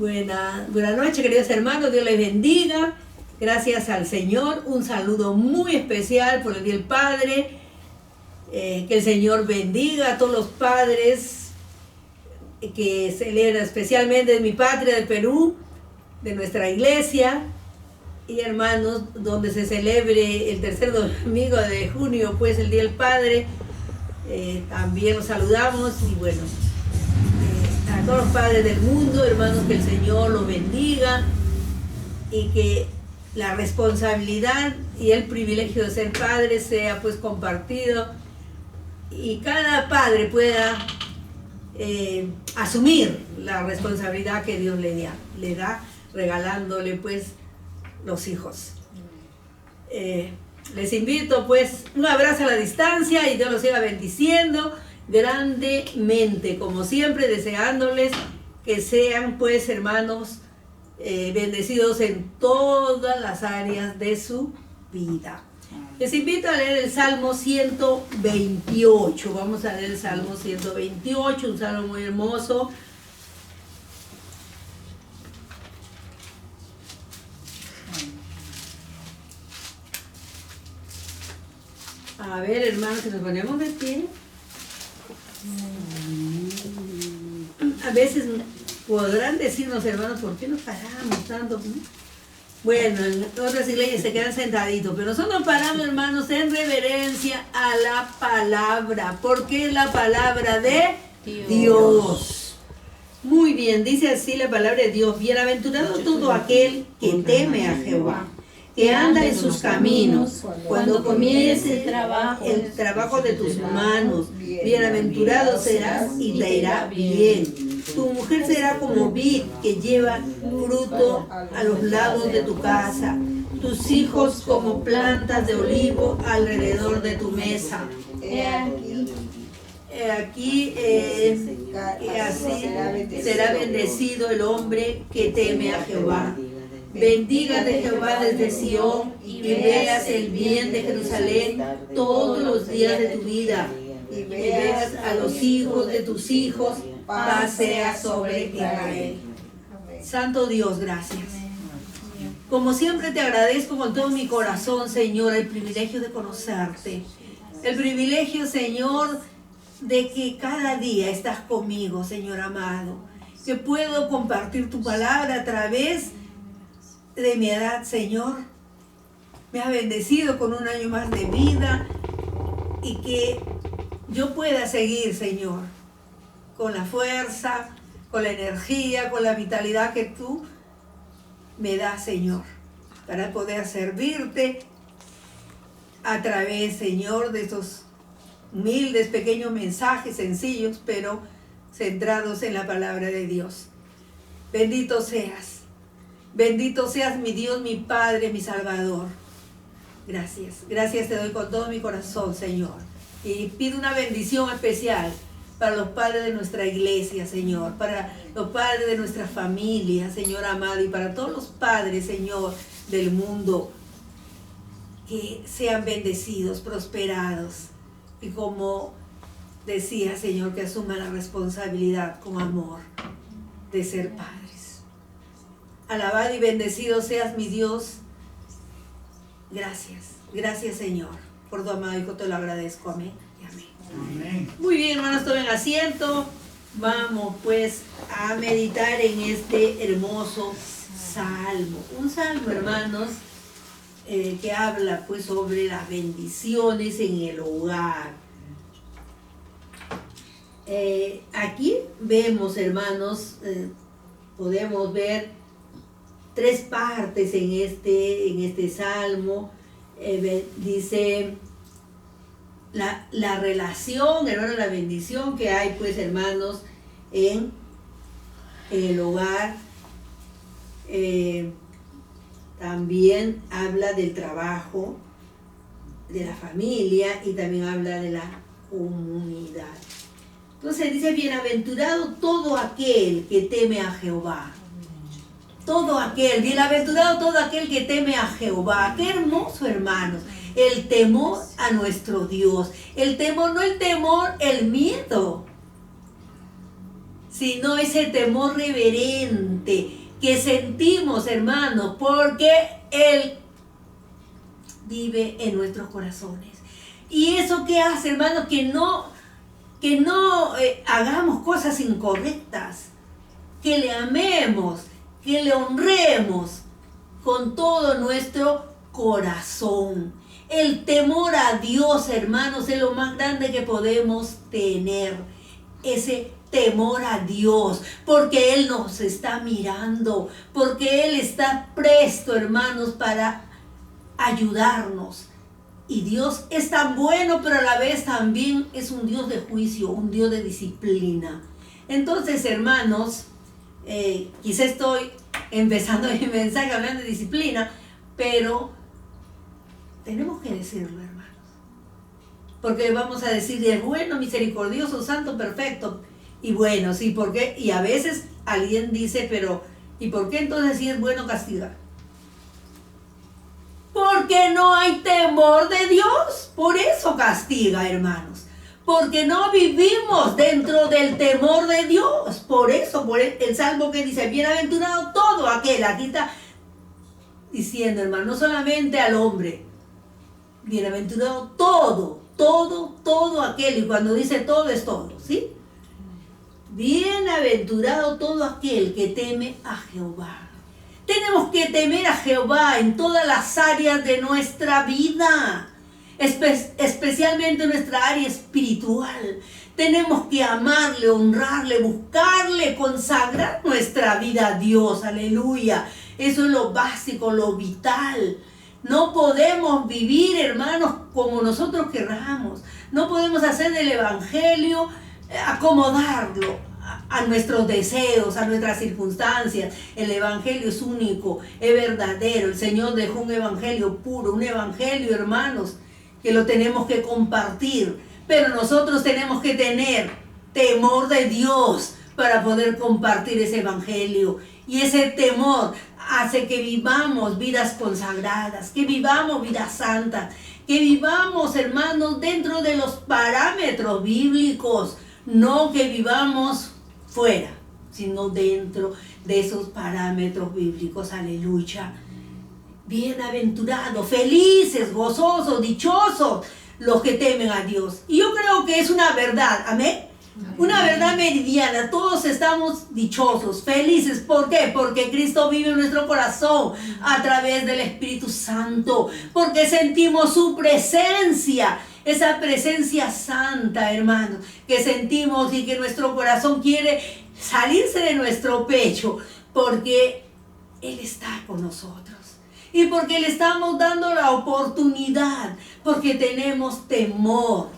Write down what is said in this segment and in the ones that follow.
Buenas noches, queridos hermanos, Dios les bendiga. Gracias al Señor, un saludo muy especial por el Día del Padre. Que el Señor bendiga a todos los padres que celebran, especialmente de mi patria, de Perú, de nuestra iglesia. Y hermanos, donde se celebre el tercer domingo de junio, pues el Día del Padre, también los saludamos. Y bueno, a todos los padres del mundo, hermanos, que el Señor los bendiga y que la responsabilidad y el privilegio de ser padre sea pues compartido y cada padre pueda asumir la responsabilidad que Dios le da regalándole pues los hijos. Les invito pues un abrazo a la distancia y Dios los siga bendiciendo grandemente, como siempre, deseándoles que sean pues hermanos bendecidos en todas las áreas de su vida. Les invito a leer el Salmo 128. Vamos a leer el Salmo 128, un salmo muy hermoso. A ver, hermanos, que nos ponemos de pie. A veces podrán decirnos, hermanos, ¿por qué nos paramos tanto? Bueno, en otras iglesias se quedan sentaditos, pero nosotros nos paramos, hermanos, en reverencia a la palabra, porque es la palabra de Dios. Muy bien, dice así la palabra de Dios: bienaventurado todo aquel que teme a Jehová, que anda en sus caminos, cuando comience el trabajo de tus manos, bienaventurado serás y te irá bien. Tu mujer será como vid que lleva fruto a los lados de tu casa, tus hijos como plantas de olivo alrededor de tu mesa. Aquí así será bendecido el hombre que teme a Jehová. Bendígate Jehová desde Sión y veas el bien de Jerusalén todos los días de tu vida. Y veas a los hijos de tus hijos, paz sea sobre Israel. Santo Dios, gracias. Como siempre te agradezco con todo mi corazón, Señor, el privilegio de conocerte. El privilegio, Señor, de que cada día estás conmigo, Señor amado. Que puedo compartir tu palabra a través de mi edad, Señor. Me has bendecido con un año más de vida y que yo pueda seguir, Señor, con la fuerza, con la energía, con la vitalidad que tú me das, Señor, para poder servirte a través, Señor, de estos humildes, pequeños mensajes sencillos, pero centrados en la palabra de Dios. Bendito seas mi Dios, mi Padre, mi Salvador. Gracias te doy con todo mi corazón, Señor. Y pido una bendición especial para los padres de nuestra iglesia, Señor, para los padres de nuestra familia, Señor amado, y para todos los padres, Señor, del mundo, que sean bendecidos, prosperados, y como decía, Señor, que asuman la responsabilidad con amor de ser padres. Alabado y bendecido seas mi Dios. Gracias, Señor. Por tu amado Hijo te lo agradezco. Amén y amén. Amén. Muy bien, hermanos, tomen asiento. Vamos pues a meditar en este hermoso salmo. Un salmo, hermanos, que habla pues sobre las bendiciones en el hogar. Aquí vemos, hermanos, podemos ver tres partes en este salmo. Dice la relación, hermanos, la bendición que hay, pues, hermanos, en el hogar. También habla del trabajo, de la familia y también habla de la comunidad. Entonces dice: bienaventurado todo aquel que teme a Jehová. Bienaventurado todo aquel que teme a Jehová. Qué hermoso, hermanos, el temor a nuestro Dios. El temor, no el temor, el miedo. sino ese temor reverente que sentimos, hermanos, porque Él vive en nuestros corazones. ¿Y eso qué hace, hermanos? Que no hagamos cosas incorrectas, que le amemos, que le honremos con todo nuestro corazón. El temor a Dios, hermanos, es lo más grande que podemos tener. Ese temor a Dios, porque Él nos está mirando, porque Él está presto, hermanos, para ayudarnos. Y Dios es tan bueno, pero a la vez también es un Dios de juicio, un Dios de disciplina. Entonces, hermanos, quizá estoy empezando mi mensaje hablando de disciplina, pero tenemos que decirlo, hermanos. Porque vamos a decir, es bueno, misericordioso, santo, perfecto. Y bueno, sí, ¿por qué? Y a veces alguien dice, pero ¿y por qué entonces sí es bueno castigar? Porque no hay temor de Dios. Por eso castiga, hermanos. Porque no vivimos dentro del temor de Dios. Por eso, por el salmo que dice, bienaventurado todo aquel. Aquí está diciendo, hermano, no solamente al hombre. Bienaventurado todo aquel. Y cuando dice todo, es todo, ¿sí? Bienaventurado todo aquel que teme a Jehová. Tenemos que temer a Jehová en todas las áreas de nuestra vida, especialmente en nuestra área espiritual. Tenemos que amarle, honrarle, buscarle, consagrar nuestra vida a Dios. Aleluya. Eso es lo básico, lo vital. No podemos vivir, hermanos, como nosotros querramos. No podemos hacer del evangelio, acomodarlo a nuestros deseos, a nuestras circunstancias. El evangelio es único, es verdadero. El Señor dejó un evangelio puro, un evangelio, hermanos, que lo tenemos que compartir. Pero nosotros tenemos que tener temor de Dios para poder compartir ese evangelio. Y ese temor hace que vivamos vidas consagradas, que vivamos vidas santas, que vivamos, hermanos, dentro de los parámetros bíblicos. No que vivamos fuera, sino dentro de esos parámetros bíblicos. Aleluya. Bienaventurados, felices, gozosos, dichosos los que temen a Dios. Y yo creo que es una verdad, amén. Una verdad meridiana. Todos estamos dichosos, felices. ¿Por qué? Porque Cristo vive en nuestro corazón a través del Espíritu Santo. Porque sentimos su presencia. Esa presencia santa, hermanos, que sentimos y que nuestro corazón quiere salirse de nuestro pecho, porque Él está con nosotros. Y porque le estamos dando la oportunidad, porque tenemos temor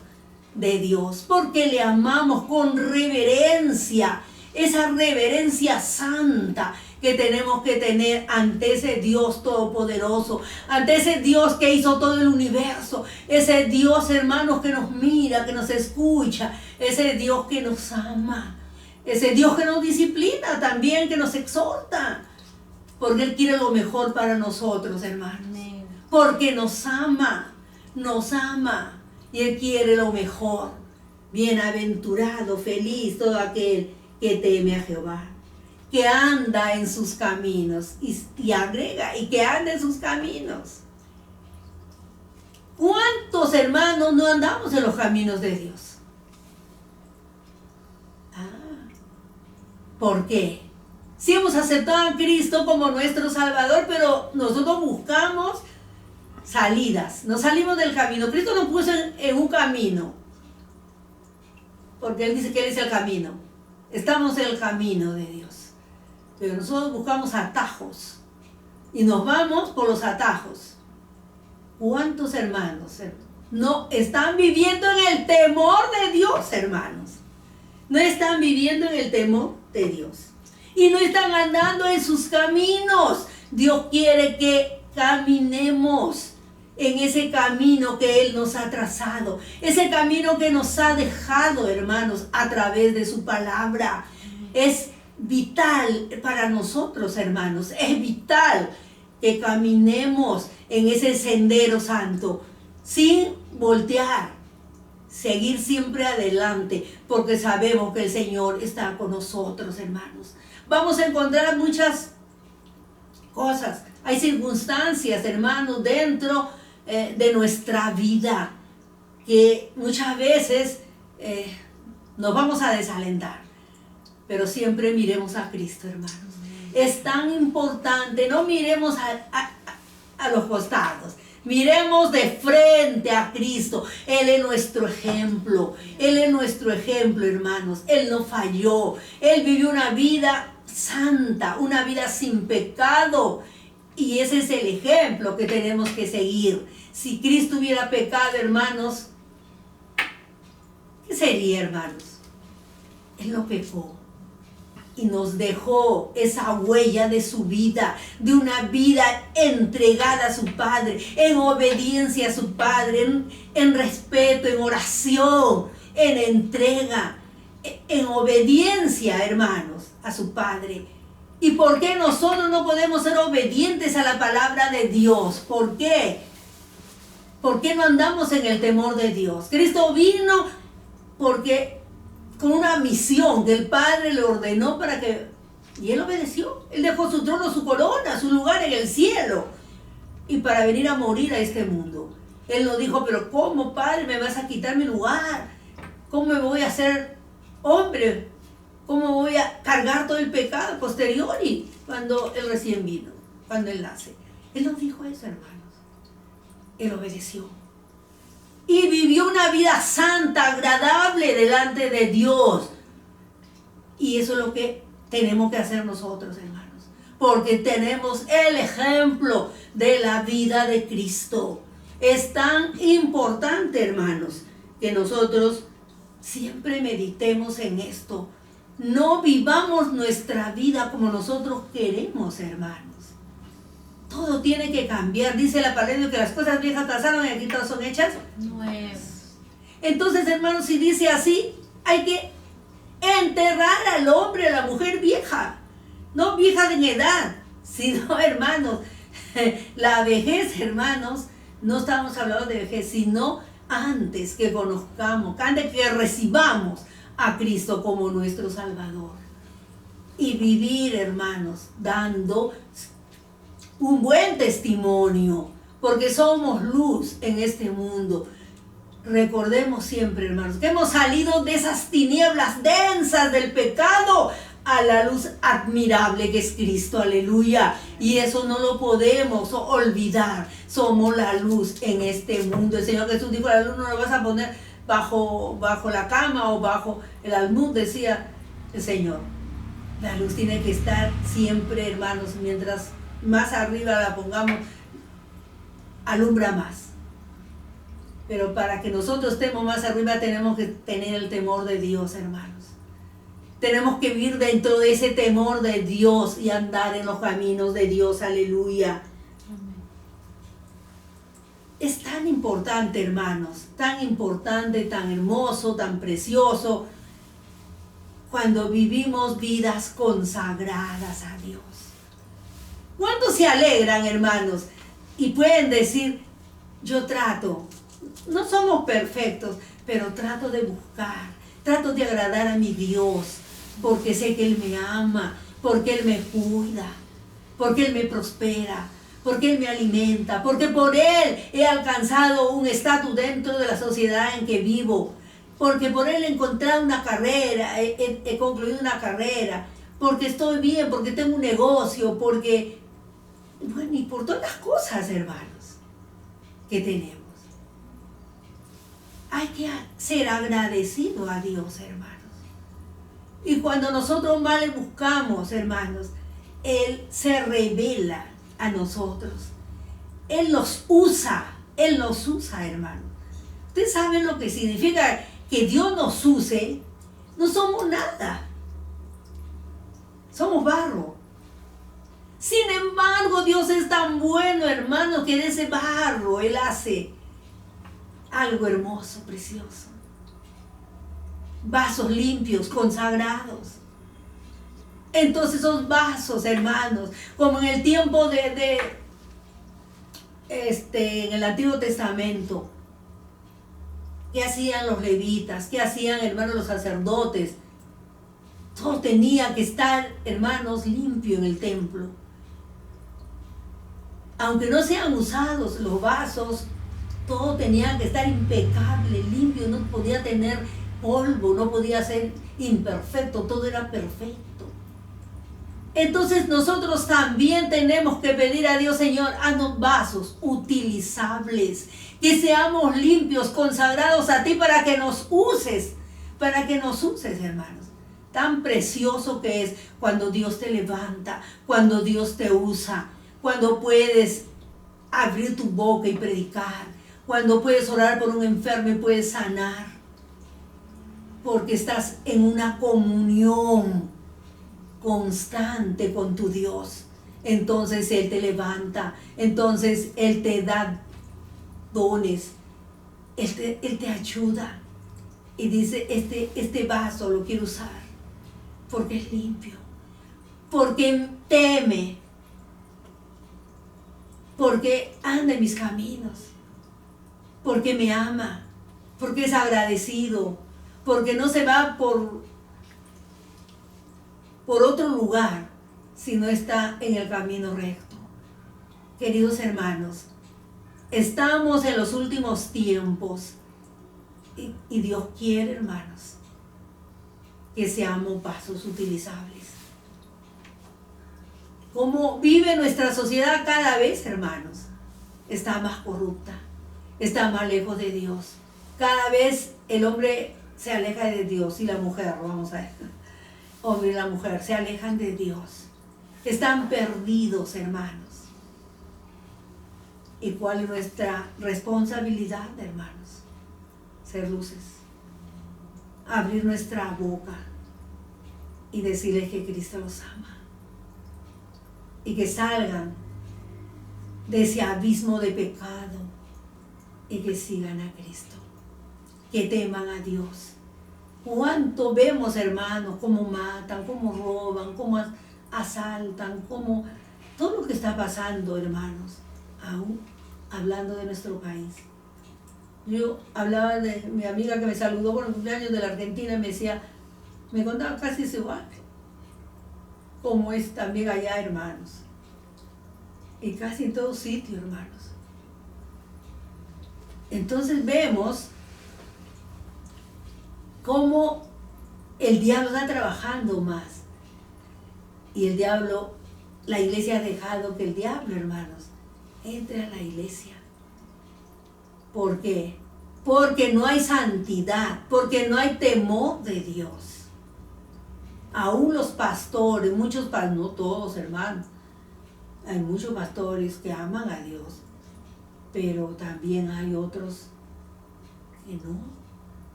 de Dios, porque le amamos con reverencia, esa reverencia santa que tenemos que tener ante ese Dios todopoderoso, ante ese Dios que hizo todo el universo, ese Dios, hermanos, que nos mira, que nos escucha, ese Dios que nos ama, ese Dios que nos disciplina también, que nos exhorta, porque Él quiere lo mejor para nosotros, hermanos, porque nos ama, y Él quiere lo mejor. Bienaventurado, feliz todo aquel que teme a Jehová, que anda en sus caminos, y agrega, y que anda en sus caminos. ¿Cuántos, hermanos, no andamos en los caminos de Dios? ¿Por qué? Si hemos aceptado a Cristo como nuestro Salvador, pero nosotros buscamos salidas, nos salimos del camino. Cristo nos puso en un camino, porque Él dice que Él es el camino. Estamos en el camino de Dios. Pero nosotros buscamos atajos y nos vamos por los atajos. ¿Cuántos hermanos no están viviendo en el temor de Dios, hermanos? No están viviendo en el temor de Dios. Y no están andando en sus caminos. Dios quiere que caminemos en ese camino que Él nos ha trazado. Ese camino que nos ha dejado, hermanos, a través de su palabra. Es vital para nosotros, hermanos. Es vital que caminemos en ese sendero santo sin voltear, seguir siempre adelante, porque sabemos que el Señor está con nosotros, hermanos. Vamos a encontrar muchas cosas, hay circunstancias, hermanos, dentro de nuestra vida, que muchas veces nos vamos a desalentar, pero siempre miremos a Cristo, hermanos. Es tan importante, no miremos a los costados, miremos de frente a Cristo. Él es nuestro ejemplo, Él es nuestro ejemplo, hermanos. Él no falló, Él vivió una vida santa, una vida sin pecado, y ese es el ejemplo que tenemos que seguir. Si Cristo hubiera pecado, hermanos, ¿qué sería, hermanos? Él no pecó y nos dejó esa huella de su vida, de una vida entregada a su Padre, en obediencia a su Padre, en respeto, en oración, en entrega, en obediencia, hermanos, a su Padre. ¿Y por qué nosotros no podemos ser obedientes a la palabra de Dios? ¿Por qué? ¿Por qué no andamos en el temor de Dios? Cristo vino porque con una misión que el Padre le ordenó para que... Y Él obedeció. Él dejó su trono, su corona, su lugar en el cielo. Y para venir a morir a este mundo. Él nos dijo, pero ¿cómo, Padre, me vas a quitar mi lugar? ¿Cómo me voy a hacer hombre? ¿Cómo voy a cargar todo el pecado posterior? Y cuando Él recién vino, cuando Él nace. Él nos dijo eso, hermanos. Él obedeció. Y vivió una vida santa, agradable delante de Dios. Y eso es lo que tenemos que hacer nosotros, hermanos. Porque tenemos el ejemplo de la vida de Cristo. Es tan importante, hermanos, que nosotros siempre meditemos en esto. No vivamos nuestra vida como nosotros queremos, hermanos. Todo tiene que cambiar. Dice la palabra que las cosas viejas pasaron y aquí todas son hechas nuevas. Entonces, hermanos, si dice así, hay que enterrar al hombre, a la mujer vieja. No vieja en edad, sino, hermanos, la vejez, hermanos, no estamos hablando de vejez, sino antes que conozcamos, antes que recibamos a Cristo como nuestro Salvador. Y vivir, hermanos, dando un buen testimonio, porque somos luz en este mundo. Recordemos siempre, hermanos, que hemos salido de esas tinieblas densas del pecado a la luz admirable que es Cristo, aleluya. Y eso no lo podemos olvidar. Somos la luz en este mundo. El Señor Jesús dijo, la luz no la vas a poner bajo la cama o bajo el almud, decía el Señor. La luz tiene que estar siempre, hermanos, mientras más arriba la pongamos, alumbra más. Pero para que nosotros estemos más arriba tenemos que tener el temor de Dios, hermanos. Tenemos que vivir dentro de ese temor de Dios y andar en los caminos de Dios, aleluya. Es tan importante, hermanos, tan importante, tan hermoso, tan precioso, cuando vivimos vidas consagradas a Dios. ¿Cuántos se alegran, hermanos? Y pueden decir, yo trato, no somos perfectos, pero trato de buscar, trato de agradar a mi Dios, porque sé que Él me ama, porque Él me cuida, porque Él me prospera, porque Él me alimenta, porque por Él he alcanzado un estatus dentro de la sociedad en que vivo, porque por Él he encontrado una carrera, he concluido una carrera, porque estoy bien, porque tengo un negocio, porque, bueno, y por todas las cosas, hermanos, que tenemos. Hay que ser agradecido a Dios, hermanos. Y cuando nosotros más le buscamos, hermanos, Él se revela a nosotros. Él nos usa, hermanos. Ustedes saben lo que significa que Dios nos use. No somos nada. Somos barro. Sin embargo, Dios es tan bueno, hermanos, que de ese barro Él hace algo hermoso, precioso. Vasos limpios, consagrados. Entonces esos vasos, hermanos, como en el tiempo en el Antiguo Testamento, ¿Qué hacían los levitas? ¿Qué hacían, hermanos, los sacerdotes? Todo tenía que estar, hermanos, limpio en el templo. Aunque no sean usados los vasos, todo tenía que estar impecable, limpio, no podía tener polvo, no podía ser imperfecto, todo era perfecto. Entonces nosotros también tenemos que pedir a Dios, Señor, haznos vasos utilizables, que seamos limpios, consagrados a ti para que nos uses, hermanos. Tan precioso que es cuando Dios te levanta, cuando Dios te usa, cuando puedes abrir tu boca y predicar, cuando puedes orar por un enfermo y puedes sanar, porque estás en una comunión constante con tu Dios. Entonces Él te levanta, entonces Él te da dones, Él te ayuda y dice, este vaso lo quiero usar porque es limpio, porque teme, porque anda en mis caminos, porque me ama, porque es agradecido, porque no se va por otro lugar, sino está en el camino recto. Queridos hermanos, estamos en los últimos tiempos y Dios quiere, hermanos, que seamos vasos utilizables. Como vive nuestra sociedad cada vez, hermanos, está más corrupta, está más lejos de Dios. Cada vez el hombre se aleja de Dios y la mujer, vamos a ver, hombre y la mujer se alejan de Dios. Están perdidos, hermanos. ¿Y cuál es nuestra responsabilidad, hermanos? Ser luces. Abrir nuestra boca y decirles que Cristo los ama. Y que salgan de ese abismo de pecado y que sigan a Cristo. Que teman a Dios. ¿Cuánto vemos, hermanos, cómo matan, cómo roban, cómo asaltan, cómo todo lo que está pasando, hermanos, aún hablando de nuestro país? Yo hablaba de mi amiga que me saludó por el cumpleaños de la Argentina y me decía, me contaba casi igual, como es también allá, hermanos, y casi en todo sitio, hermanos. Entonces vemos cómo el diablo está trabajando más. Y el diablo, la iglesia ha dejado que el diablo, hermanos, entre a la iglesia. ¿Por qué? Porque no hay santidad, porque no hay temor de Dios. Aún los pastores, muchos pastores, no todos, hermanos, hay muchos pastores que aman a Dios, pero también hay otros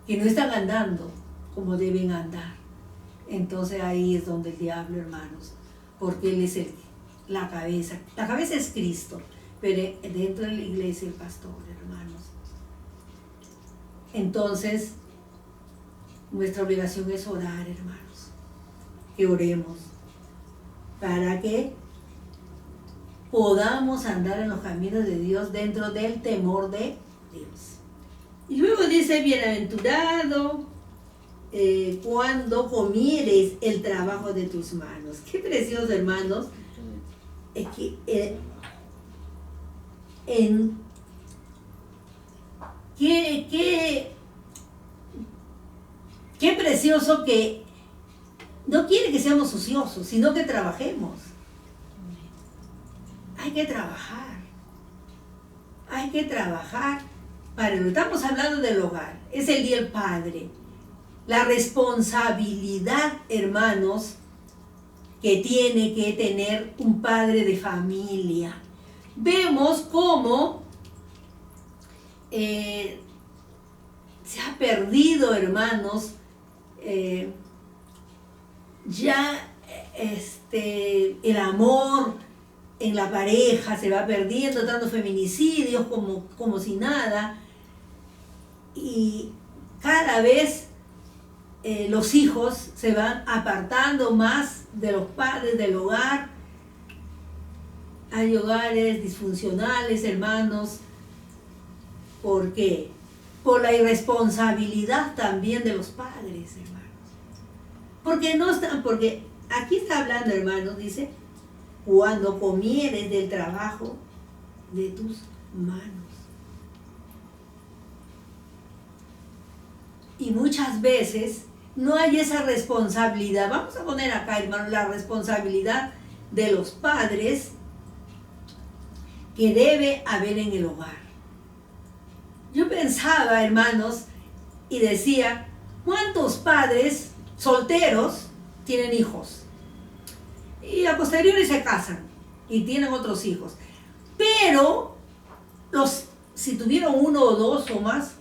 que no están andando como deben andar. Entonces ahí es donde el diablo, hermanos, porque Él es la cabeza. La cabeza es Cristo, pero dentro de la iglesia el pastor, hermanos. Entonces, nuestra obligación es orar, hermanos. Que oremos para que podamos andar en los caminos de Dios dentro del temor de Dios. Y luego dice, bienaventurado cuando comieres el trabajo de tus manos. Qué precioso, hermanos. Es que qué precioso que no quiere que seamos ociosos, sino que trabajemos. Hay que trabajar. Hay que trabajar. Estamos hablando del hogar. Es el Día del Padre. La responsabilidad, hermanos, que tiene que tener un padre de familia. Vemos cómo se ha perdido, hermanos, ya el amor en la pareja se va perdiendo, tantos feminicidios como si nada, y cada vez los hijos se van apartando más de los padres del hogar. Hay hogares disfuncionales, hermanos. ¿Por qué? por la irresponsabilidad también de los padres, hermanos. Porque aquí está hablando, hermanos, dice, cuando comieres del trabajo de tus manos. Y muchas veces no hay esa responsabilidad. Vamos a poner acá, hermanos, la responsabilidad de los padres que debe haber en el hogar. Yo pensaba, hermanos, y decía, ¿cuántos padres solteros tienen hijos? Y a posteriori se casan y tienen otros hijos. Pero si tuvieron uno o dos o más,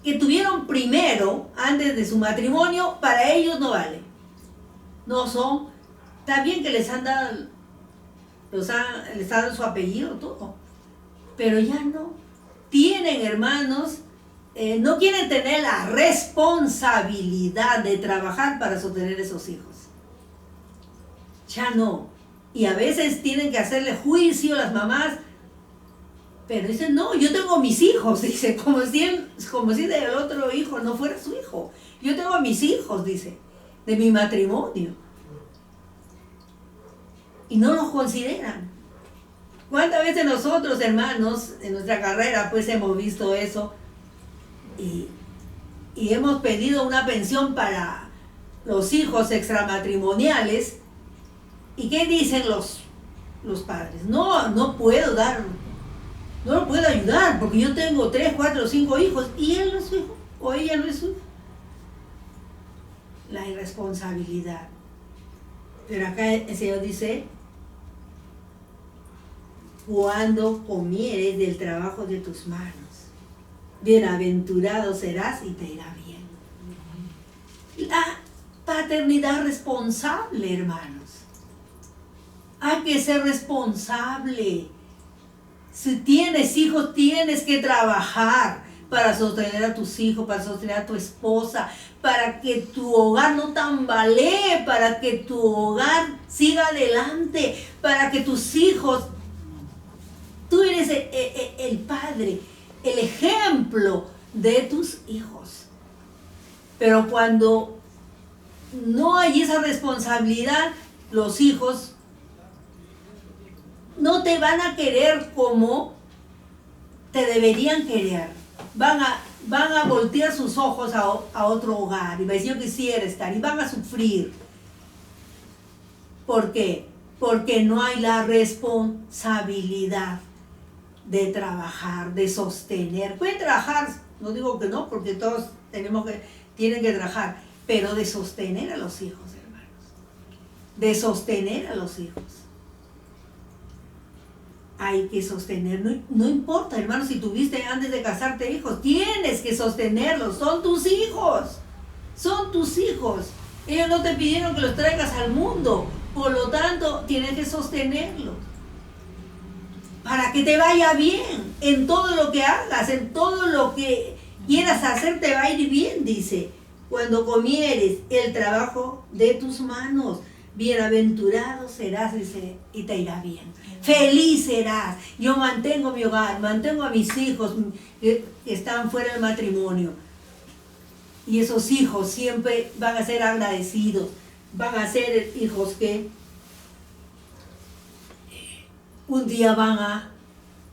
que tuvieron primero, antes de su matrimonio, para ellos no vale. No son, está bien que les han dado su apellido, todo, pero ya no. Tienen, hermanos, no quieren tener la responsabilidad de trabajar para sostener esos hijos. Ya no. Y a veces tienen que hacerle juicio las mamás. Pero dicen, no, yo tengo mis hijos, dice, como si del otro hijo no fuera su hijo. Yo tengo a mis hijos, dice, de mi matrimonio. Y no los consideran. ¿Cuántas veces nosotros, hermanos, en nuestra carrera, pues hemos visto eso? Y hemos pedido una pensión para los hijos extramatrimoniales. ¿Y qué dicen los padres? No puedo dar. No lo puedo ayudar porque yo tengo 3, 4, 5 hijos y él no es su hijo o ella no es su hijo. La irresponsabilidad. Pero acá el Señor dice, cuando comieres del trabajo de tus manos, bienaventurado serás y te irá bien. La paternidad responsable, hermanos. Hay que ser responsable. Si tienes hijos, tienes que trabajar para sostener a tus hijos, para sostener a tu esposa, para que tu hogar no tambalee, para que tu hogar siga adelante, para que tus hijos, tú eres el padre, el ejemplo de tus hijos. Pero cuando no hay esa responsabilidad, los hijos no te van a querer como te deberían querer. Van a voltear sus ojos a otro hogar y va a decir, yo quisiera estar, y van a sufrir. ¿Por qué? Porque no hay la responsabilidad de trabajar, de sostener. Pueden trabajar, no digo que no, porque todos tienen que trabajar, pero de sostener a los hijos, hermanos. De sostener a los hijos. Hay que sostener, no importa, hermano, si tuviste antes de casarte hijos, tienes que sostenerlos, son tus hijos, ellos no te pidieron que los traigas al mundo, por lo tanto, tienes que sostenerlos, para que te vaya bien, en todo lo que hagas, en todo lo que quieras hacer, te va a ir bien, dice, cuando comieres el trabajo de tus manos, bienaventurado serás, dice, y te irá bien. Feliz serás. Yo mantengo mi hogar, mantengo a mis hijos que están fuera del matrimonio. Y esos hijos siempre van a ser agradecidos. Van a ser hijos que un día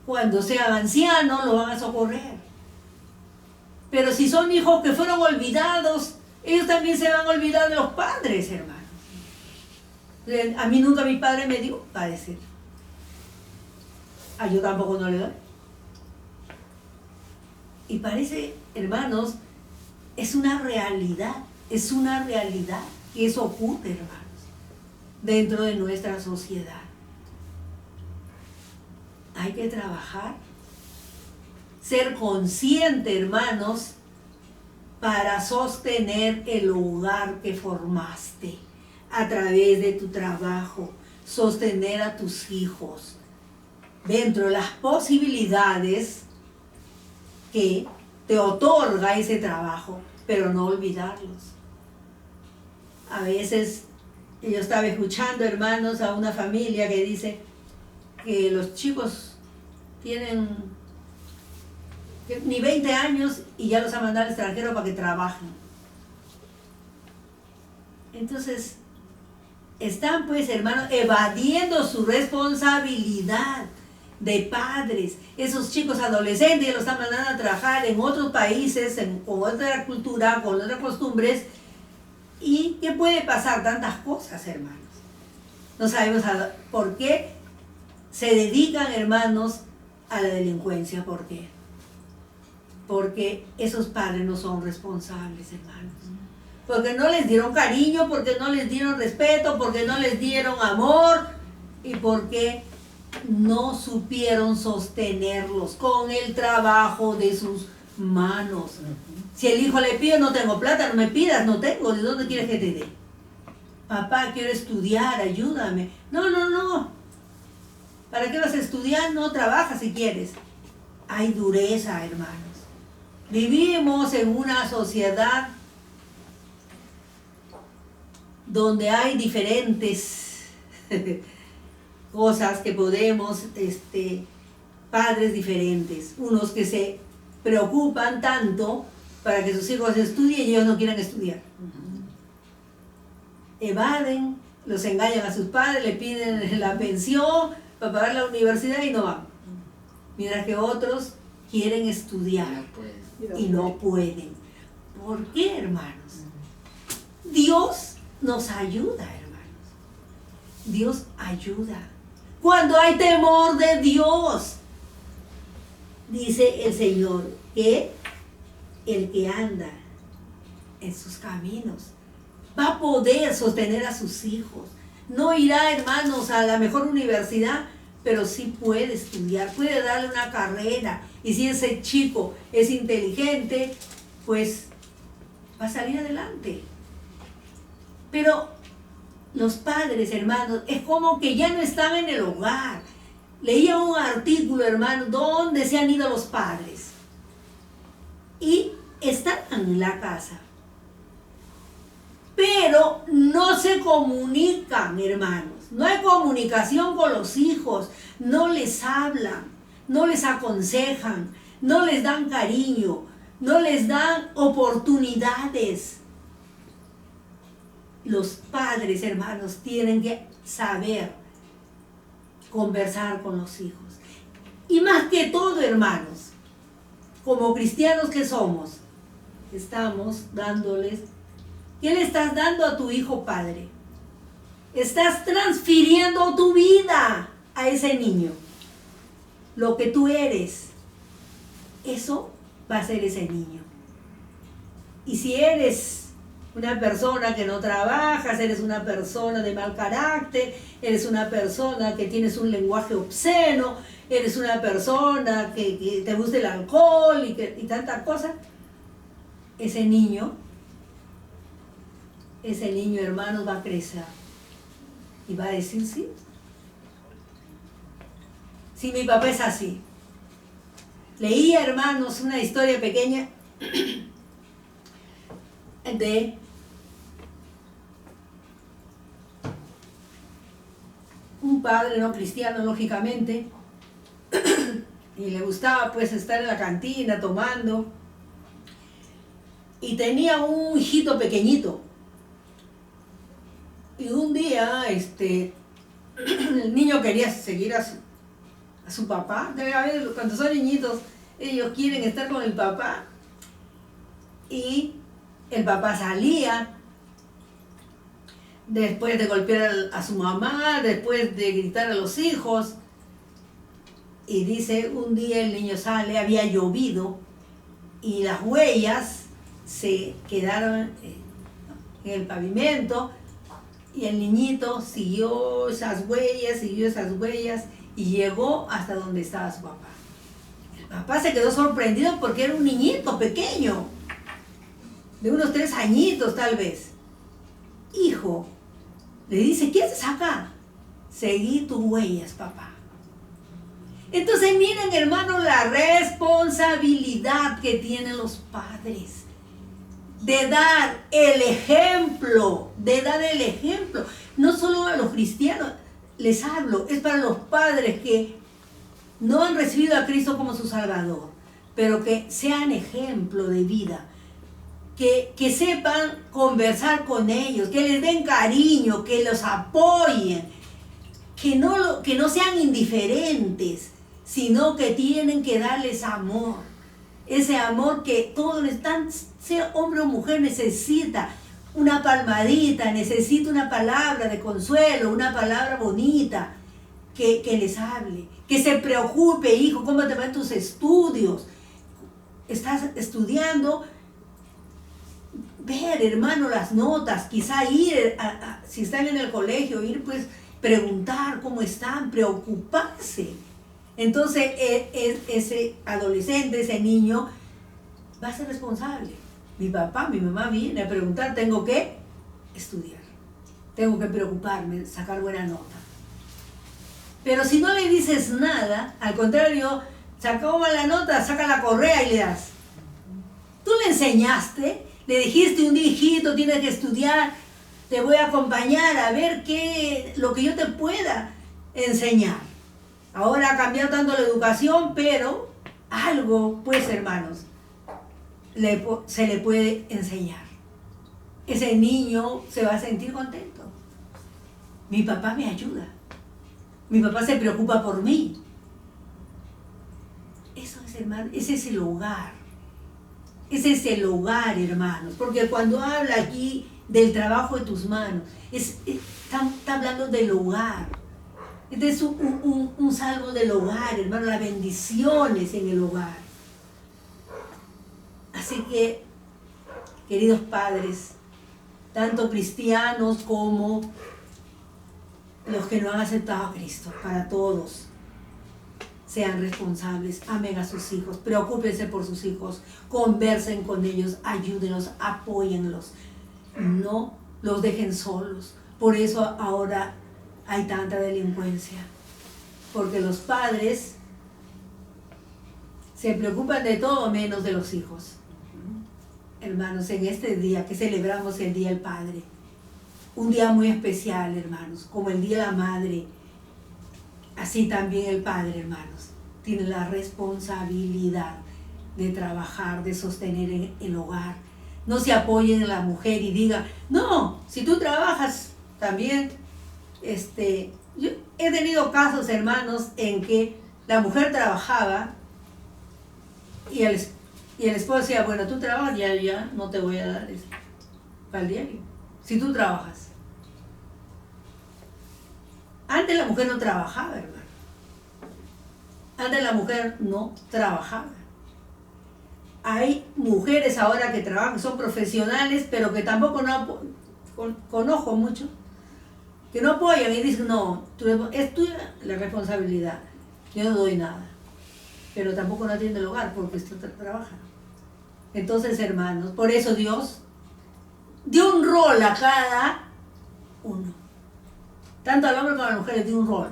cuando sean ancianos, lo van a socorrer. Pero si son hijos que fueron olvidados, ellos también se van a olvidar de los padres, hermanos. A mí nunca mi padre me dio para decir. Yo tampoco no le doy. Y parece, hermanos, es una realidad que eso ocurre, hermanos, dentro de nuestra sociedad. Hay que trabajar, ser consciente, hermanos, para sostener el hogar que formaste a través de tu trabajo, sostener a tus hijos dentro de las posibilidades que te otorga ese trabajo, pero no olvidarlos. A veces yo estaba escuchando, hermanos, a una familia que dice que los chicos tienen ni 20 años y ya los ha mandado al extranjero para que trabajen. Entonces, están pues, hermanos, evadiendo su responsabilidad de padres. Esos chicos adolescentes ya los están mandando a trabajar en otros países, con otra cultura, con otras costumbres. ¿Y qué puede pasar? Tantas cosas, hermanos. No sabemos por qué se dedican, hermanos, a la delincuencia. ¿Por qué? Porque esos padres no son responsables, hermanos. Porque no les dieron cariño, porque no les dieron respeto, porque no les dieron amor y porque no supieron sostenerlos con el trabajo de sus manos. Si el hijo le pide, no tengo plata, no me pidas, no tengo, ¿de dónde quieres que te dé? Papá, quiero estudiar, ayúdame. No. ¿Para qué vas a estudiar? No, trabaja si quieres. Hay dureza, hermanos. Vivimos en una sociedad donde hay diferentes cosas que podemos, padres diferentes, unos que se preocupan tanto para que sus hijos estudien y ellos no quieran estudiar. Evaden, los engañan a sus padres, le piden la pensión para pagar la universidad y no van. Mientras que otros quieren estudiar y no pueden. ¿Por qué, hermanos? Dios nos ayuda, hermanos. Dios ayuda. Cuando hay temor de Dios, dice el Señor que el que anda en sus caminos va a poder sostener a sus hijos. No irá, hermanos, a la mejor universidad, pero sí puede estudiar, puede darle una carrera. Y si ese chico es inteligente, pues va a salir adelante. Pero los padres, hermanos, es como que ya no están en el hogar. Leía un artículo, hermano, donde se han ido los padres. Y están en la casa. Pero no se comunican, hermanos. No hay comunicación con los hijos. No les hablan, no les aconsejan, no les dan cariño, no les dan oportunidades. Los padres, hermanos, tienen que saber conversar con los hijos. Y más que todo, hermanos, como cristianos que somos, estamos dándoles. ¿Qué le estás dando a tu hijo, padre? Estás transfiriendo tu vida a ese niño. Lo que tú eres, eso va a ser ese niño. Y si eres una persona que no trabajas, eres una persona de mal carácter, eres una persona que tienes un lenguaje obsceno, eres una persona que te gusta el alcohol y tantas cosas, ese niño, hermanos, va a crecer y va a decir sí. Si mi papá es así. Leía, hermanos, una historia pequeña de un padre no cristiano, lógicamente, y le gustaba pues estar en la cantina tomando, y tenía un hijito pequeñito. Y un día el niño quería seguir a su papá. A veces cuando son niñitos ellos quieren estar con el papá, y el papá salía después de golpear a su mamá, después de gritar a los hijos, y dice, un día el niño sale, había llovido y las huellas se quedaron en el pavimento, y el niñito siguió esas huellas y llegó hasta donde estaba su papá. El papá se quedó sorprendido porque era un niñito pequeño, de unos 3 añitos tal vez. Hijo, le dice, ¿qué haces acá? Seguí tus huellas, papá. Entonces miren, hermanos, la responsabilidad que tienen los padres de dar el ejemplo, no solo a los cristianos, les hablo, es para los padres que no han recibido a Cristo como su Salvador. pero que sean ejemplo de vida, que sepan conversar con ellos, que les den cariño, que los apoyen, que no sean indiferentes, sino que tienen que darles amor. Ese amor que todo sea hombre o mujer, necesita una palmadita, necesita una palabra de consuelo, una palabra bonita, que les hable, que se preocupe, hijo, ¿cómo te van tus estudios? ¿Estás estudiando? Ver, hermano, las notas, quizá ir, si están en el colegio, ir pues preguntar cómo están, preocuparse. Entonces ese adolescente, ese niño, va a ser responsable. Mi papá, mi mamá viene a preguntar, tengo que estudiar, tengo que preocuparme, sacar buena nota. Pero si no le dices nada, al contrario, sacó mala nota, saca la correa y le das. Tú le enseñaste, le dijiste un día, hijito, tienes que estudiar, te voy a acompañar a ver lo que yo te pueda enseñar. Ahora ha cambiado tanto la educación, pero algo, pues hermanos, se le puede enseñar. Ese niño se va a sentir contento. Mi papá me ayuda. Mi papá se preocupa por mí. Eso es, hermano, ese es el hogar. Ese es el hogar, hermanos. Porque cuando habla aquí del trabajo de tus manos, está hablando del hogar. Este es un salmo del hogar, hermano, las bendiciones en el hogar. Así que, queridos padres, tanto cristianos como los que no han aceptado a Cristo, para todos, sean responsables, amen a sus hijos, preocúpense por sus hijos, conversen con ellos, ayúdenlos, apóyenlos, no los dejen solos. Por eso ahora hay tanta delincuencia, porque los padres se preocupan de todo menos de los hijos. Hermanos, en este día que celebramos el Día del Padre, un día muy especial, hermanos, como el Día de la Madre, así también el Padre, hermanos, tiene la responsabilidad de trabajar, de sostener el hogar. No se apoyen en la mujer y digan, no, si tú trabajas también. Yo he tenido casos, hermanos, en que la mujer trabajaba y el esposo decía, bueno, tú trabajas, ya no te voy a dar eso para el diario, si tú trabajas. Antes la mujer no trabajaba, hermano. Antes la mujer no trabajaba. Hay mujeres ahora que trabajan, que son profesionales, pero que tampoco no conozco mucho, que no apoyan y dicen, no, es tuya la responsabilidad, yo no doy nada, pero tampoco no atiende el hogar porque esto trabaja. Entonces, hermanos, por eso Dios dio un rol a cada uno, tanto al hombre como a la mujer, le dio un rol.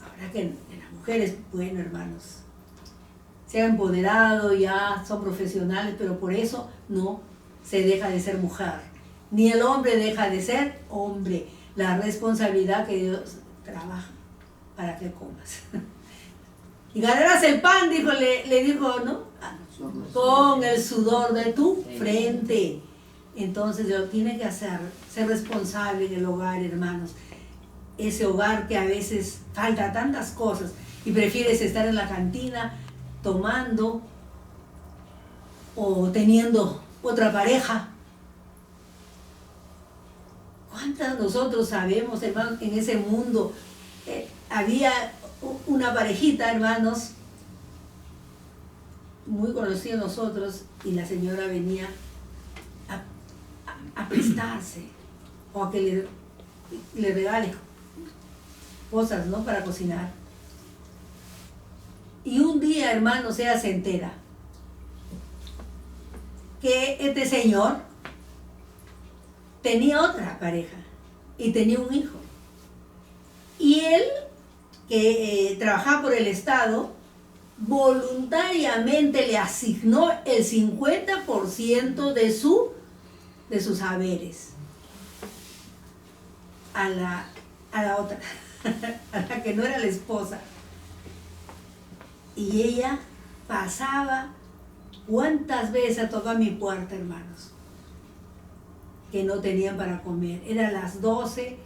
Ahora que en las mujeres, bueno, hermanos, se han empoderado, ya son profesionales, pero por eso no se deja de ser mujer. Ni el hombre deja de ser hombre. La responsabilidad que Dios trabaja para que comas. Y ganarás el pan, le dijo, ¿no? Con el sudor de tu frente. Entonces lo tiene que hacer, ser responsable en el hogar, hermanos. Ese hogar que a veces falta tantas cosas y prefieres estar en la cantina tomando o teniendo otra pareja. ¿Cuántas nosotros sabemos, hermanos, en ese mundo? Había una parejita, hermanos, muy conocida de nosotros, y la señora venía a prestarse o a que le regale cosas, ¿no?, para cocinar. Y un día, hermanos, ella se entera que este señor tenía otra pareja y tenía un hijo. Y él, que trabajaba por el Estado, voluntariamente le asignó el 50% de sus saberes a la otra, a la que no era la esposa. Y ella pasaba, ¿cuántas veces ha tocado mi puerta, hermanos? Que no tenían para comer. Eran las 12,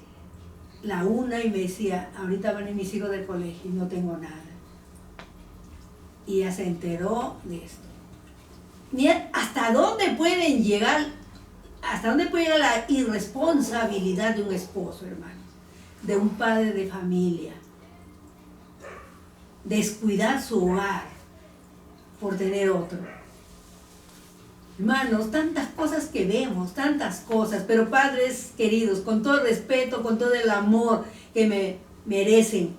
la 1 y me decía, ahorita van a ir mis hijos del colegio y no tengo nada. Y ella se enteró de esto. Mira, ¿hasta dónde pueden llegar? ¿Hasta dónde puede llegar la irresponsabilidad de un esposo, hermanos? De un padre de familia. Descuidar su hogar por tener otro. Hermanos, tantas cosas que vemos, tantas cosas, pero padres queridos, con todo el respeto, con todo el amor que me merecen,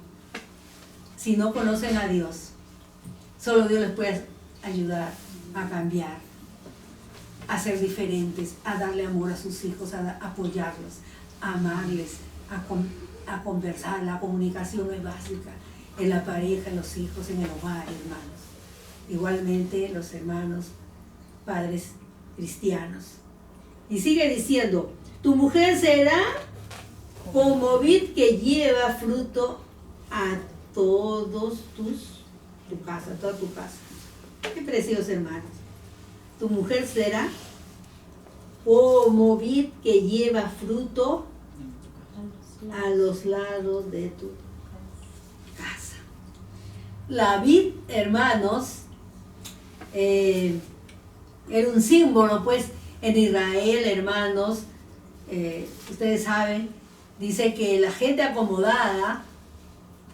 si no conocen a Dios, solo Dios les puede ayudar a cambiar, a ser diferentes, a darle amor a sus hijos, a apoyarlos, a amarles, a conversar. La comunicación es básica en la pareja, en los hijos, en el hogar, hermanos. Igualmente los hermanos, padres cristianos. Y sigue diciendo, tu mujer será como vid que lleva fruto a toda tu casa. Qué precioso, hermanos. Tu mujer será como vid que lleva fruto a los lados de tu casa. La vid, hermanos, era un símbolo, pues, en Israel, hermanos. Ustedes saben, dice que la gente acomodada,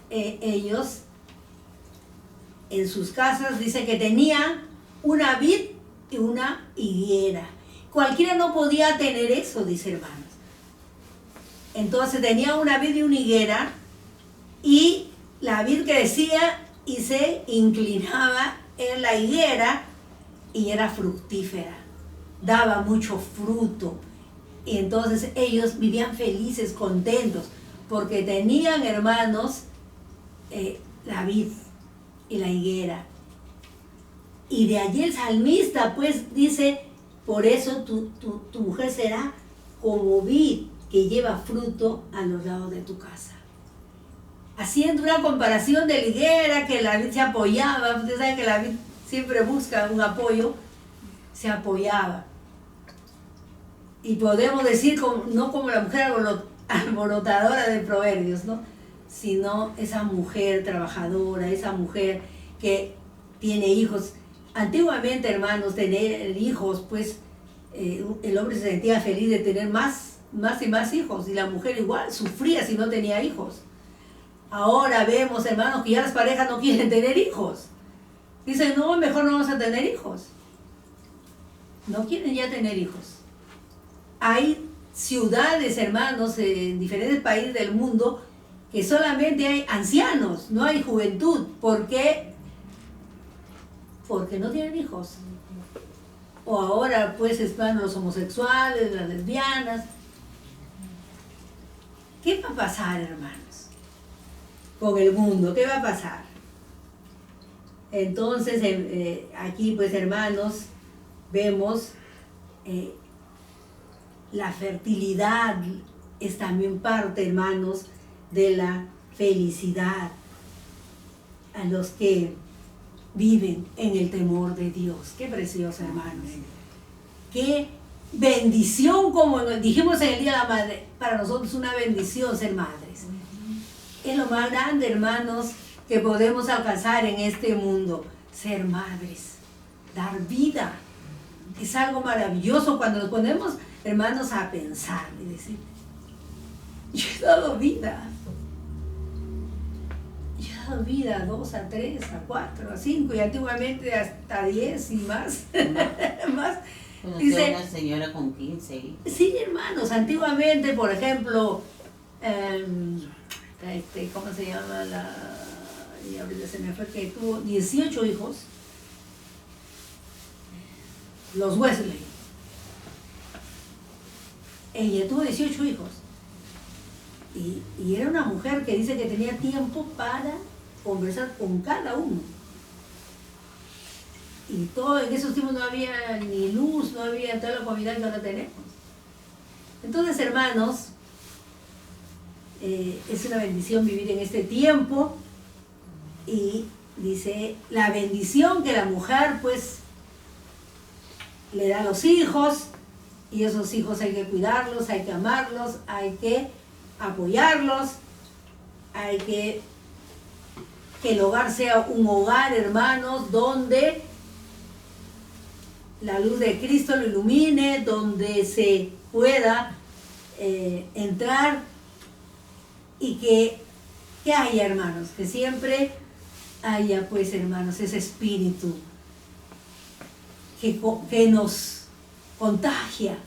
ellos en sus casas, dice que tenían una vid y una higuera. Cualquiera no podía tener eso, dice, hermanos. Entonces tenía una vid y una higuera, y la vid crecía y se inclinaba en la higuera y era fructífera, daba mucho fruto. Y entonces ellos vivían felices, contentos, porque tenían, hermanos, la vid y la higuera. Y de allí el salmista pues dice, por eso tu mujer será como vid que lleva fruto a los lados de tu casa. Haciendo una comparación de la higuera, que la vid se apoyaba. Ustedes saben que la vid siempre busca un apoyo, se apoyaba. Y podemos decir, no como la mujer alborotadora de Proverbios, ¿no? Sino esa mujer trabajadora, esa mujer que tiene hijos. Antiguamente, hermanos, tener hijos, pues el hombre se sentía feliz de tener más y más hijos, y la mujer igual sufría si no tenía hijos. Ahora vemos, hermanos, que ya las parejas no quieren tener hijos. Dicen, no, mejor no vamos a tener hijos. No quieren ya tener hijos. Hay ciudades, hermanos, en diferentes países del mundo, que solamente hay ancianos, no hay juventud. ¿Por qué? Porque no tienen hijos. O ahora, pues, están los homosexuales, las lesbianas. ¿Qué va a pasar, hermanos, con el mundo? ¿Qué va a pasar? Entonces, aquí, pues, hermanos, vemos la fertilidad es también parte, hermanos, de la felicidad a los que viven en el temor de Dios. Qué precioso, hermanos. Qué bendición, como dijimos en el Día de la Madre. Para nosotros es una bendición ser madres. Es lo más grande, hermanos, que podemos alcanzar en este mundo. Ser madres, dar vida. Es algo maravilloso cuando nos ponemos, hermanos, a pensar y decir, yo he dado vida. Yo he dado vida a 2, a 3, a 4, a 5 y antiguamente hasta 10 y más. Más. Dice una señora con 15 hijos. Sí, hermanos, antiguamente, por ejemplo, ¿cómo se llama? Y ahorita se me fue, que tuvo 18 hijos. Los Wesley. Ella tuvo 18 hijos. Y era una mujer que dice que tenía tiempo para conversar con cada uno. Y todo, en esos tiempos no había ni luz, no había toda la comida que ahora tenemos. Entonces, hermanos, es una bendición vivir en este tiempo y dice la bendición que la mujer pues le da a los hijos, y esos hijos hay que cuidarlos, hay que amarlos, hay que apoyarlos, hay que el hogar sea un hogar, hermanos, donde la luz de Cristo lo ilumine, donde se pueda entrar, y que haya, hermanos, que siempre haya, pues, hermanos, ese espíritu que nos contagia,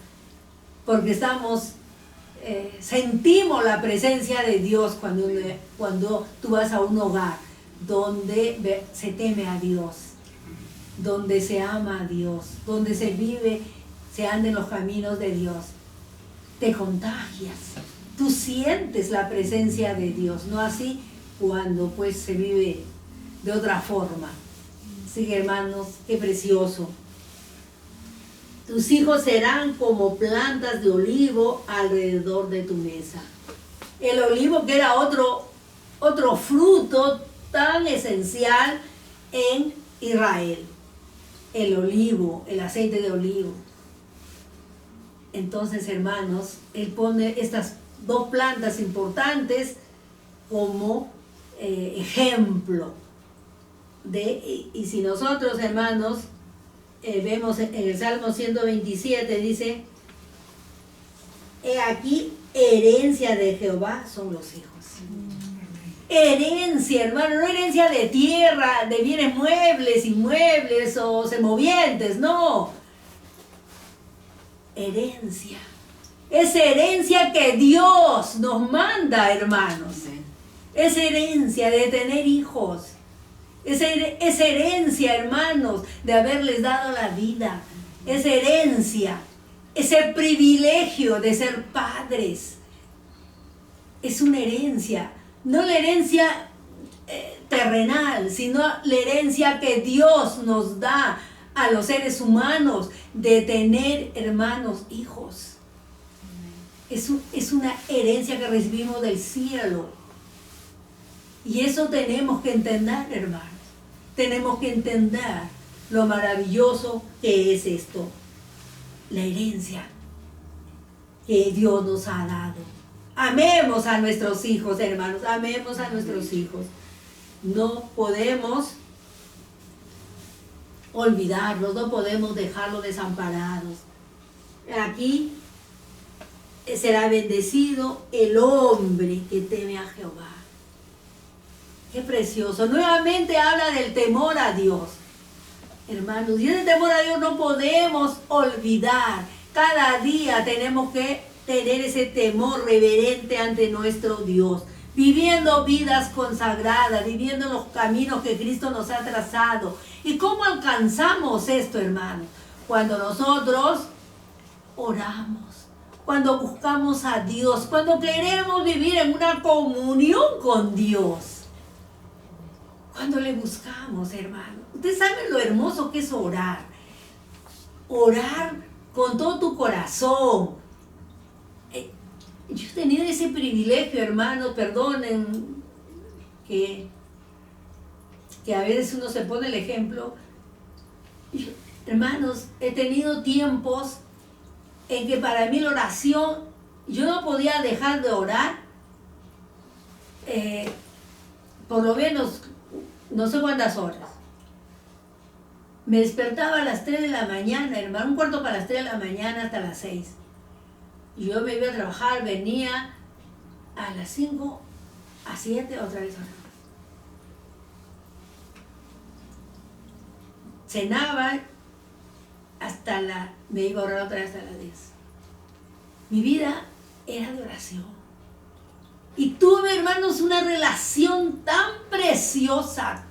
porque sentimos la presencia de Dios cuando tú vas a un hogar donde se teme a Dios, donde se ama a Dios, donde se anda en los caminos de Dios. Te contagias, tú sientes la presencia de Dios, no así cuando pues se vive de otra forma. Así que, hermanos, qué precioso. Tus hijos serán como plantas de olivo alrededor de tu mesa. El olivo, que era otro fruto tan esencial en Israel. El olivo, el aceite de olivo. Entonces, hermanos, él pone estas dos plantas importantes como ejemplo. Y si nosotros, hermanos, vemos en el Salmo 127, dice: he aquí, herencia de Jehová son los hijos. Herencia, hermano, no herencia de tierra, de bienes muebles, inmuebles o semovientes, no. Herencia. Es herencia que Dios nos manda, hermanos. Es herencia de tener hijos. Es herencia, hermanos, de haberles dado la vida. Es herencia, ese privilegio de ser padres. Es una herencia, no la herencia terrenal, sino la herencia que Dios nos da a los seres humanos de tener, hermanos, hijos. Es una herencia que recibimos del cielo. Y eso tenemos que entender, hermanos. Tenemos que entender lo maravilloso que es esto. La herencia que Dios nos ha dado. Amemos a nuestros hijos, hermanos. Amemos a nuestros hijos. No podemos olvidarlos, no podemos dejarlos desamparados. Aquí será bendecido el hombre que teme a Jehová. Qué precioso. Nuevamente habla del temor a Dios. Hermanos, y ese temor a Dios no podemos olvidar. Cada día tenemos que tener ese temor reverente ante nuestro Dios. Viviendo vidas consagradas, viviendo los caminos que Cristo nos ha trazado. ¿Y cómo alcanzamos esto, hermanos? Cuando nosotros oramos, cuando buscamos a Dios, cuando queremos vivir en una comunión con Dios. Cuando le buscamos, hermano. Ustedes saben lo hermoso que es orar. Orar con todo tu corazón. Yo he tenido ese privilegio, hermano, perdonen que a veces uno se pone el ejemplo. Hermanos, he tenido tiempos en que para mí la oración, yo no podía dejar de orar, por lo menos no sé cuántas horas. Me despertaba a las 3 de la mañana, hermano, un cuarto para las 3 de la mañana hasta las 6. Y yo me iba a trabajar, venía a las 5, a 7, otra vez oraba. Cenaba me iba a orar otra vez hasta las 10. Mi vida era de oración. Y tuve, hermanos, una relación tan preciosa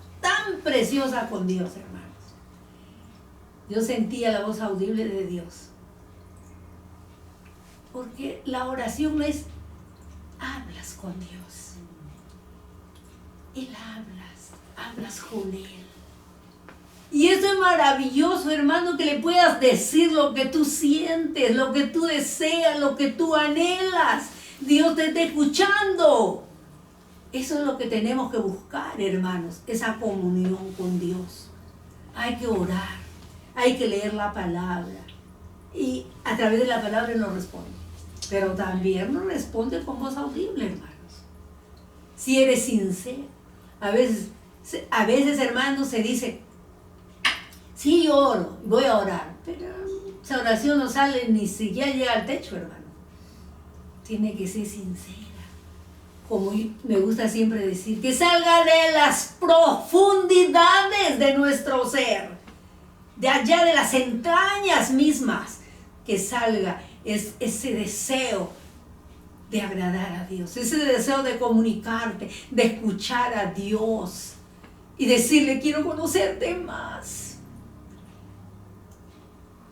con Dios, hermanos. Yo sentía la voz audible de Dios. Porque la oración no es hablas con Dios. Él hablas con Él. Y eso es maravilloso, hermano, que le puedas decir lo que tú sientes, lo que tú deseas, lo que tú anhelas. Dios te está escuchando. Eso es lo que tenemos que buscar, hermanos, esa comunión con Dios. Hay que orar, hay que leer la palabra y a través de la palabra nos responde. Pero también nos responde con voz audible, hermanos. Si eres sincero, a veces, hermanos, se dice, sí, yo oro, voy a orar, pero esa oración no sale ni siquiera llega al techo, hermano. Tiene que ser sincera. Como me gusta siempre decir, que salga de las profundidades de nuestro ser, de allá de las entrañas mismas, que salga ese deseo de agradar a Dios, ese deseo de comunicarte, de escuchar a Dios y decirle, quiero conocerte más,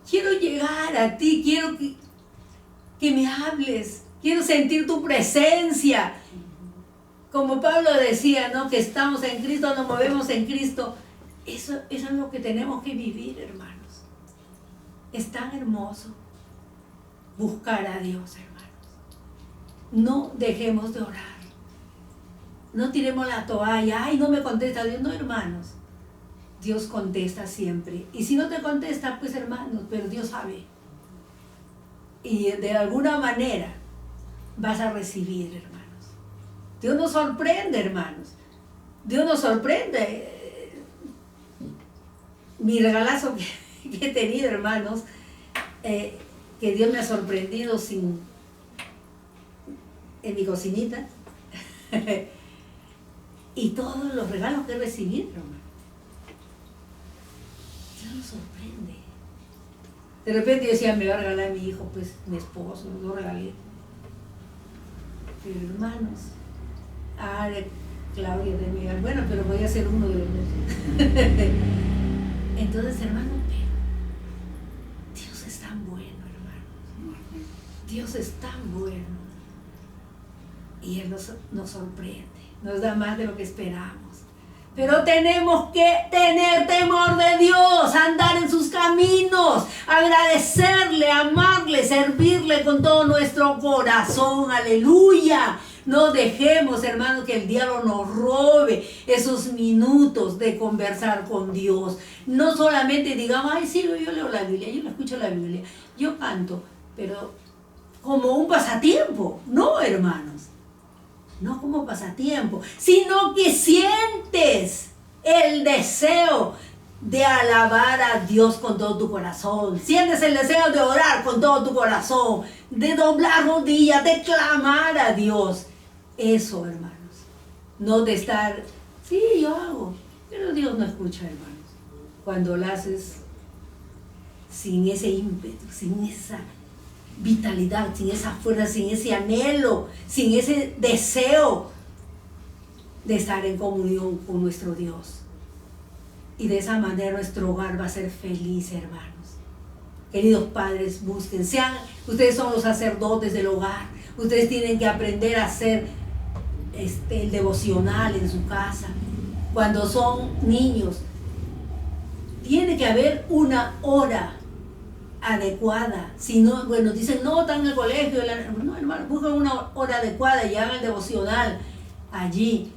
quiero llegar a ti, quiero que me hables, quiero sentir tu presencia. Como Pablo decía, ¿no? Que estamos en Cristo, nos movemos en Cristo. Eso es lo que tenemos que vivir, hermanos. Es tan hermoso buscar a Dios, hermanos. No dejemos de orar. No tiremos la toalla. Ay, no me contesta Dios. No, hermanos. Dios contesta siempre. Y si no te contesta, pues hermanos, pero Dios sabe. Y de alguna manera vas a recibir, hermanos. Dios nos sorprende, hermanos. Dios nos sorprende. Mi regalazo que he tenido, hermanos, que Dios me ha sorprendido en mi cocinita. Y todos los regalos que he recibido, hermano. Dios nos sorprende. De repente yo decía, me va a regalar a mi hijo, pues mi esposo, lo regalé. Pero hermanos, Claudia de Miguel, bueno, pero voy a ser uno de los dos. Entonces, hermano, pero Dios es tan bueno, hermano. Dios es tan bueno. Y Él nos sorprende, nos da más de lo que esperamos. Pero tenemos que tener temor de Dios, andar en sus caminos, agradecerle, amarle, servirle con todo nuestro corazón. Aleluya. No dejemos, hermanos, que el diablo nos robe esos minutos de conversar con Dios. No solamente digamos, ay, sí, yo leo la Biblia, yo escucho la Biblia, yo canto, pero como un pasatiempo. No, hermanos, no como pasatiempo, sino que sientes el deseo de alabar a Dios con todo tu corazón. Sientes el deseo de orar con todo tu corazón, de doblar rodillas, de clamar a Dios. Eso, hermanos. No de estar, sí, yo hago, pero Dios no escucha, hermanos. Cuando lo haces sin ese ímpetu, sin esa vitalidad, sin esa fuerza, sin ese anhelo, sin ese deseo de estar en comunión con nuestro Dios. Y de esa manera nuestro hogar va a ser feliz, hermanos. Queridos padres, busquen, ustedes son los sacerdotes del hogar. Ustedes tienen que aprender a hacer el devocional en su casa. Cuando son niños, tiene que haber una hora adecuada. Si no, bueno, dicen, no, están en el colegio. No, hermano, buscan una hora adecuada y hagan el devocional allí.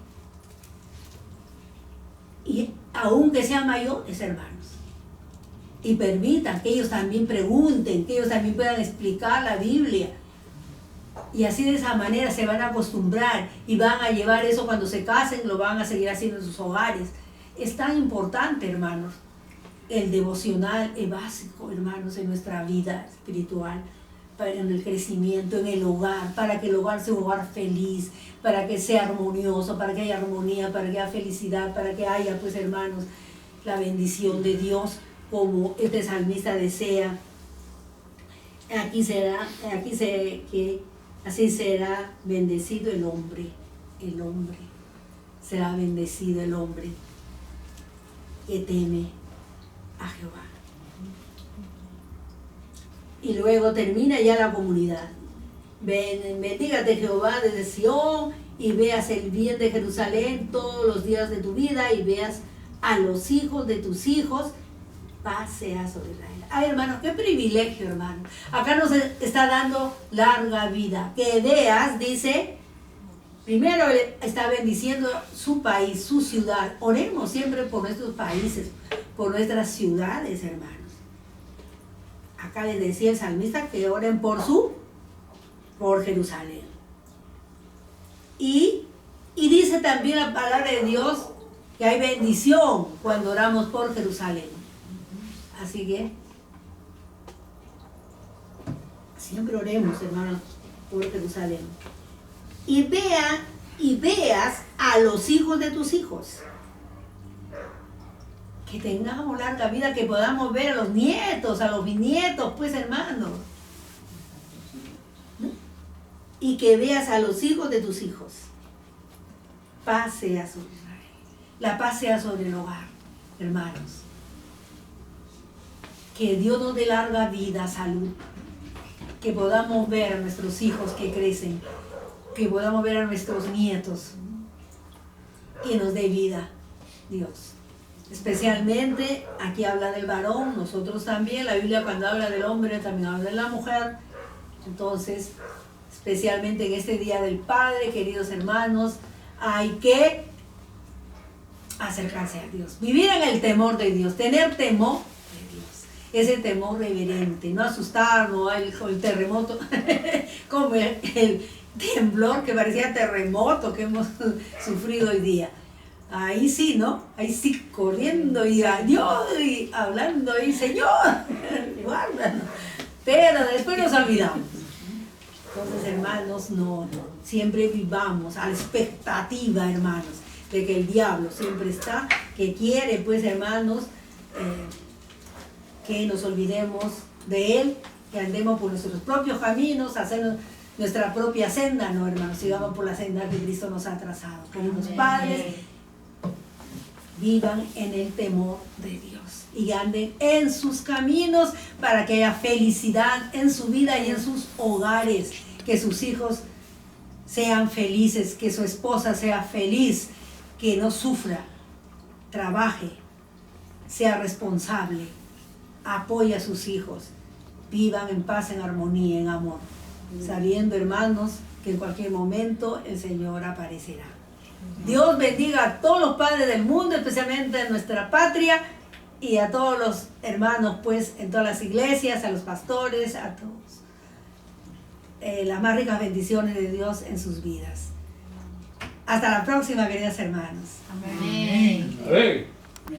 Y aunque sean mayores, hermanos, y permitan que ellos también pregunten, que ellos también puedan explicar la Biblia. Y así de esa manera se van a acostumbrar y van a llevar eso cuando se casen, lo van a seguir haciendo en sus hogares. Es tan importante, hermanos. El devocional es básico, hermanos, en nuestra vida espiritual, en el crecimiento, en el hogar, para que el hogar sea un hogar feliz, para que sea armonioso, para que haya armonía, para que haya felicidad, para que haya, pues, hermanos, la bendición de Dios, como este salmista desea. Así será bendecido el hombre, será bendecido el hombre que teme a Jehová. Y luego termina ya la comunidad. Bendígate Jehová desde Sión y veas el bien de Jerusalén todos los días de tu vida y veas a los hijos de tus hijos, paz sea sobre Israel. Ay, hermanos, qué privilegio, hermanos. Acá nos está dando larga vida. Que veas, dice, Primero Él está bendiciendo su país, su ciudad. Oremos siempre por nuestros países, por nuestras ciudades, hermanos. Acá les decía el salmista que oren por Jerusalén. Y dice también la palabra de Dios que hay bendición cuando oramos por Jerusalén. Así que siempre oremos, hermanos, por Jerusalén. Y veas a los hijos de tus hijos. Que tengamos larga vida, que podamos ver a los nietos, a los bisnietos, pues, hermanos. ¿No? Y que veas a los hijos de tus hijos. Paz sea sobre Israel. La paz sea sobre el hogar, hermanos. Que Dios nos dé larga vida, salud. Que podamos ver a nuestros hijos que crecen. Que podamos ver a nuestros nietos. Y nos dé vida, Dios. Especialmente, aquí habla del varón, nosotros también. La Biblia cuando habla del hombre también habla de la mujer. Entonces, especialmente en este Día del Padre, queridos hermanos, hay que acercarse a Dios. Vivir en el temor de Dios, tener temor de Dios. Ese temor reverente, no asustarnos, el terremoto, como el temblor que parecía terremoto que hemos sufrido hoy día. Ahí sí, ¿no? Ahí sí, corriendo y a Dios y hablando y Señor, guárdanos. Pero después nos olvidamos. Entonces, hermanos, no. Siempre vivamos a la expectativa, hermanos, de que el diablo siempre está, que quiere, pues, hermanos, que nos olvidemos de él, que andemos por nuestros propios caminos, hacer nuestra propia senda, no, hermanos, sigamos por la senda que Cristo nos ha trazado. Que los padres vivan en el temor de Dios y anden en sus caminos para que haya felicidad en su vida y en sus hogares, que sus hijos sean felices, que su esposa sea feliz, que no sufra, trabaje, sea responsable, apoye a sus hijos, vivan en paz, en armonía, en amor, sabiendo, hermanos, que en cualquier momento el Señor aparecerá. Dios bendiga a todos los padres del mundo, especialmente en nuestra patria, y a todos los hermanos, pues, en todas las iglesias, a los pastores, a todos. Las más ricas bendiciones de Dios en sus vidas. Hasta la próxima, queridos hermanos. Amén. Amén.